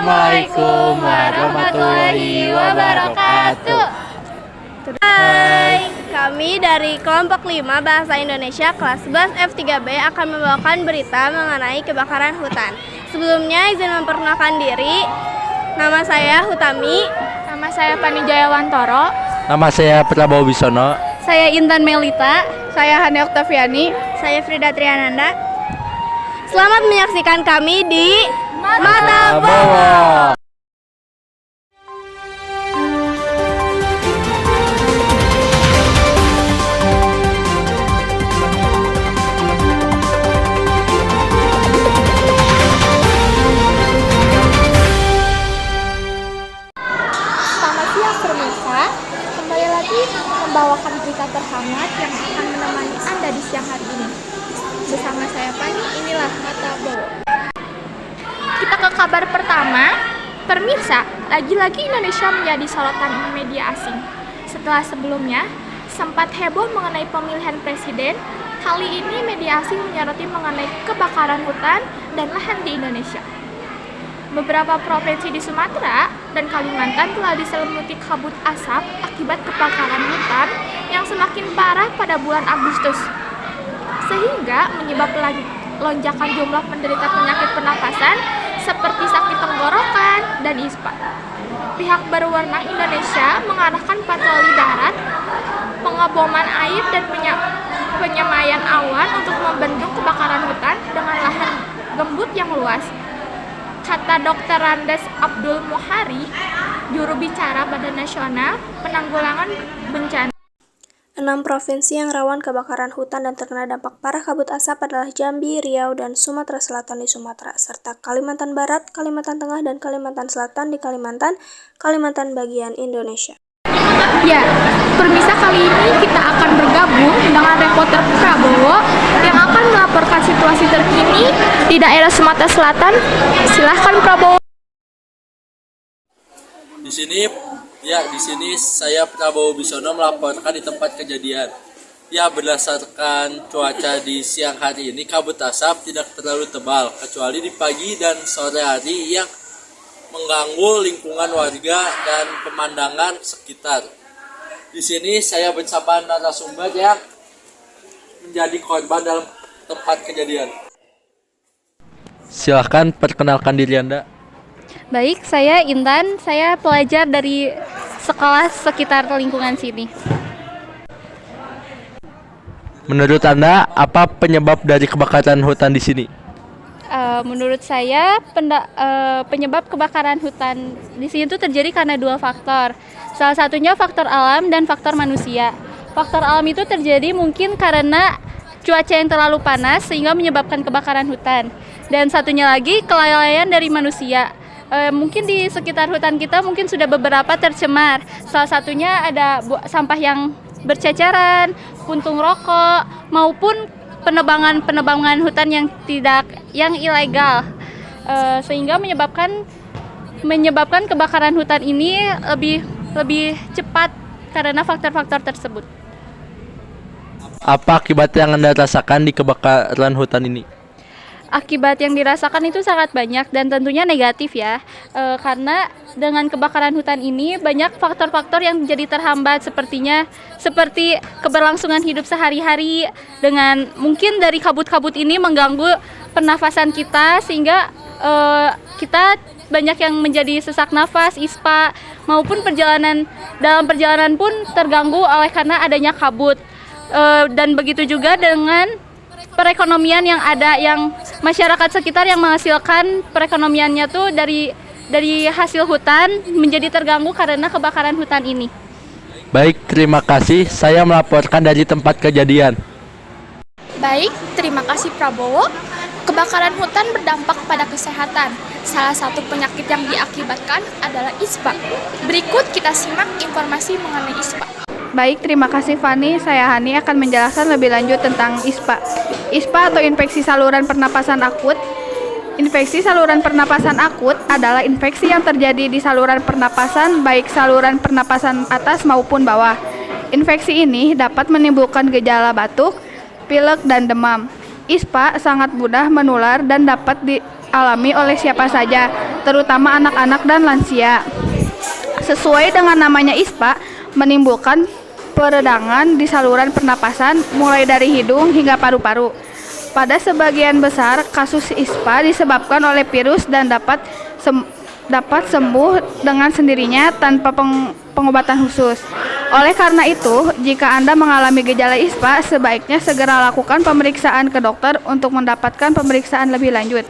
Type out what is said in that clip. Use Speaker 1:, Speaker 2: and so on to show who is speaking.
Speaker 1: Assalamualaikum warahmatullahi wabarakatuh.
Speaker 2: Hai, kami dari kelompok 5 Bahasa Indonesia kelas 11 F3B akan membawakan berita mengenai kebakaran hutan. Sebelumnya izin memperkenalkan diri. Nama saya Hutami.
Speaker 3: Nama saya Pani Jayawantoro.
Speaker 1: Nama saya Prabowo Bisono.
Speaker 3: Saya Intan Melita. Saya Hani Oktaviani.
Speaker 2: Saya Frida Triananda. Selamat menyaksikan kami di Mata Bawah.
Speaker 3: Selamat siang pemirsa. Kembali lagi membawakan berita terhangat yang akan menemani Anda di siang hari ini. Bersama saya Pani, inilah Mata Bawah. Kita ke kabar pertama. Pemirsa, lagi-lagi Indonesia menjadi sorotan media asing. Setelah sebelumnya sempat heboh mengenai pemilihan presiden, kali ini media asing menyoroti mengenai kebakaran hutan dan lahan di Indonesia. Beberapa provinsi di Sumatera dan Kalimantan telah diselimuti kabut asap akibat kebakaran hutan yang semakin parah pada bulan Agustus, sehingga menyebabkan lonjakan jumlah penderita penyakit pernapasan seperti sakit tenggorokan dan ispa. Pihak berwenang Indonesia mengarahkan patroli darat, pengeboman air dan penyemayan awan untuk membendung kebakaran hutan dengan lahan gembut yang luas, kata Dr. Randes Abdul Muhari, juru bicara Badan Nasional Penanggulangan Bencana.
Speaker 2: 6 provinsi yang rawan kebakaran hutan dan terkena dampak parah kabut asap adalah Jambi, Riau, dan Sumatera Selatan di Sumatera, serta Kalimantan Barat, Kalimantan Tengah, dan Kalimantan Selatan di Kalimantan bagian Indonesia.
Speaker 3: Ya, pemirsa, kali ini kita akan bergabung dengan reporter Prabowo yang akan melaporkan situasi terkini di daerah Sumatera Selatan. Silahkan Prabowo.
Speaker 1: Di sini saya Prabowo Bisono melaporkan di tempat kejadian. Ya, berdasarkan cuaca di siang hari ini, kabut asap tidak terlalu tebal, kecuali di pagi dan sore hari yang mengganggu lingkungan warga dan pemandangan sekitar. Di sini saya bersama narasumber yang menjadi korban dalam tempat kejadian. Silahkan perkenalkan diri Anda.
Speaker 3: Baik, saya Intan, saya pelajar dari sekolah sekitar lingkungan sini.
Speaker 1: Menurut Anda, apa penyebab dari kebakaran hutan di sini?
Speaker 3: Menurut saya, penyebab kebakaran hutan di sini itu terjadi karena 2 faktor. Salah satunya faktor alam dan faktor manusia. Faktor alam itu terjadi mungkin karena cuaca yang terlalu panas sehingga menyebabkan kebakaran hutan. Dan satunya lagi kelalaian dari manusia. Mungkin di sekitar hutan kita mungkin sudah beberapa tercemar. Salah satunya ada sampah yang berceceran, puntung rokok, maupun penebangan hutan yang ilegal, sehingga menyebabkan kebakaran hutan ini lebih cepat karena faktor-faktor tersebut.
Speaker 1: Apa akibat yang Anda rasakan di kebakaran hutan ini?
Speaker 3: Akibat yang dirasakan itu sangat banyak dan tentunya negatif ya, karena dengan kebakaran hutan ini banyak faktor-faktor yang jadi terhambat seperti keberlangsungan hidup sehari-hari, dengan mungkin dari kabut-kabut ini mengganggu pernafasan kita sehingga kita banyak yang menjadi sesak nafas, ispa, maupun dalam perjalanan pun terganggu oleh karena adanya kabut. Dan begitu juga dengan perekonomian yang ada, yang masyarakat sekitar yang menghasilkan perekonomiannya tuh dari hasil hutan menjadi terganggu karena kebakaran hutan ini.
Speaker 1: Baik, terima kasih. Saya melaporkan dari tempat kejadian.
Speaker 3: Baik, terima kasih Prabowo. Kebakaran hutan berdampak pada kesehatan. Salah satu penyakit yang diakibatkan adalah ispa. Berikut kita simak informasi mengenai ispa. Baik, terima kasih Fani. Saya Hani akan menjelaskan lebih lanjut tentang ISPA. ISPA atau infeksi saluran pernapasan akut. Infeksi saluran pernapasan akut adalah infeksi yang terjadi di saluran pernapasan, baik saluran pernapasan atas maupun bawah. Infeksi ini dapat menimbulkan gejala batuk, pilek, dan demam. ISPA sangat mudah menular dan dapat
Speaker 4: dialami oleh siapa saja, terutama anak-anak dan lansia. Sesuai dengan namanya ISPA, menimbulkan peradangan di saluran pernapasan mulai dari hidung hingga paru-paru. Pada sebagian besar kasus ISPA disebabkan oleh virus dan dapat sembuh dengan sendirinya tanpa pengobatan khusus. Oleh karena itu, jika Anda mengalami gejala ISPA, sebaiknya segera lakukan pemeriksaan ke dokter untuk mendapatkan pemeriksaan lebih lanjut.